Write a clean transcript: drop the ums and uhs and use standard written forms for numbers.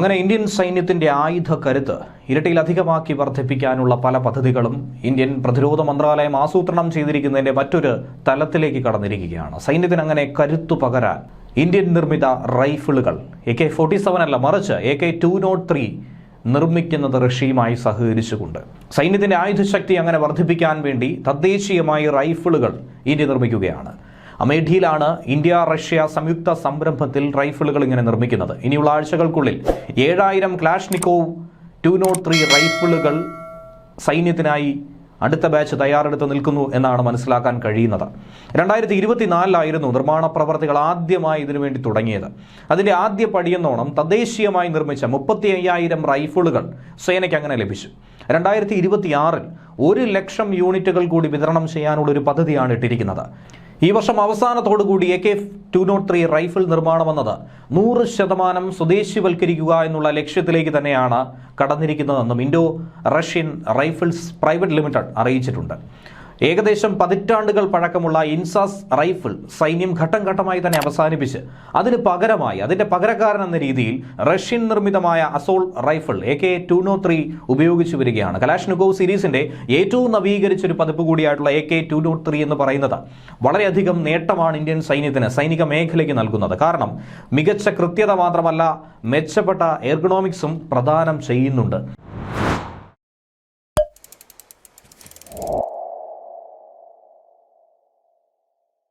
അങ്ങനെ ഇന്ത്യൻ സൈന്യത്തിന്റെ ആയുധ കരുത്ത് ഇരട്ടിയിലധികമാക്കി വർദ്ധിപ്പിക്കാനുള്ള പല പദ്ധതികളും ഇന്ത്യൻ പ്രതിരോധ മന്ത്രാലയം ആസൂത്രണം ചെയ്തിരിക്കുന്നതിന്റെ മറ്റൊരു തലത്തിലേക്ക് കടന്നിരിക്കുകയാണ്. സൈന്യത്തിന് അങ്ങനെ കരുത്തു പകരാൻ ഇന്ത്യൻ നിർമ്മിത റൈഫിളുകൾ AK-47 അല്ല, മറിച്ച് AK-203 നിർമ്മിക്കുന്നത് റഷ്യയുമായി സഹകരിച്ചുകൊണ്ട് സൈന്യത്തിന്റെ ആയുധശക്തി അങ്ങനെ വർദ്ധിപ്പിക്കാൻ വേണ്ടി തദ്ദേശീയമായി റൈഫിളുകൾ ഇന്ത്യ നിർമ്മിക്കുകയാണ്. അമേഠിയിലാണ് ഇന്ത്യ റഷ്യ സംയുക്ത സംരംഭത്തിൽ റൈഫിളുകൾ ഇങ്ങനെ നിർമ്മിക്കുന്നത്. ഇനിയുള്ള ആഴ്ചകൾക്കുള്ളിൽ 7000 ക്ലാഷ്നിക്കോവ് 203 റൈഫിളുകൾ സൈന്യത്തിനായി അടുത്ത ബാച്ച് തയ്യാറെടുത്ത് നിൽക്കുന്നു എന്നാണ് മനസ്സിലാക്കാൻ കഴിയുന്നത്. 2024 നിർമ്മാണ പ്രവർത്തികൾ ആദ്യമായി ഇതിനുവേണ്ടി തുടങ്ങിയത്. അതിൻ്റെ ആദ്യ പടിയെന്നോണം തദ്ദേശീയമായി നിർമ്മിച്ച 35,000 റൈഫിളുകൾ സേനയ്ക്ക് അങ്ങനെ ലഭിച്ചു. 2026 1 ലക്ഷം യൂണിറ്റുകൾ കൂടി വിതരണം ചെയ്യാനുള്ളൊരു പദ്ധതിയാണ് ഇട്ടിരിക്കുന്നത്. ഈ വർഷം അവസാനത്തോടുകൂടി AK-203 റൈഫിൾ നിർമ്മാണമെന്നത് 100% സ്വദേശിവൽക്കരിക്കുക എന്നുള്ള ലക്ഷ്യത്തിലേക്ക് തന്നെയാണ് കടന്നിരിക്കുന്നതെന്നും Indo Russian rifles private limited അറിയിച്ചിട്ടുണ്ട്. ഏകദേശം 10 പഴക്കമുള്ള ഇൻസാസ് റൈഫിൾ സൈന്യം ഘട്ടം ഘട്ടമായി തന്നെ അവസാനിപ്പിച്ച് അതിന് പകരമായി അതിന്റെ പകരക്കാരൻ എന്ന രീതിയിൽ റഷ്യൻ നിർമ്മിതമായ അസോൾ റൈഫിൾ AK-203 ഉപയോഗിച്ചു വരികയാണ്. കലാഷ്നിക്കോവ് സീരീസിന്റെ ഏറ്റവും നവീകരിച്ചൊരു പതിപ്പ് കൂടിയായിട്ടുള്ള AK-203 എന്ന് പറയുന്നത് വളരെയധികം നേട്ടമാണ് ഇന്ത്യൻ സൈന്യത്തിന് സൈനിക മേഖലയ്ക്ക് നൽകുന്നത്. കാരണം മികച്ച കൃത്യത മാത്രമല്ല, മെച്ചപ്പെട്ട എർഗണോമിക്സും പ്രദാനം ചെയ്യുന്നുണ്ട്.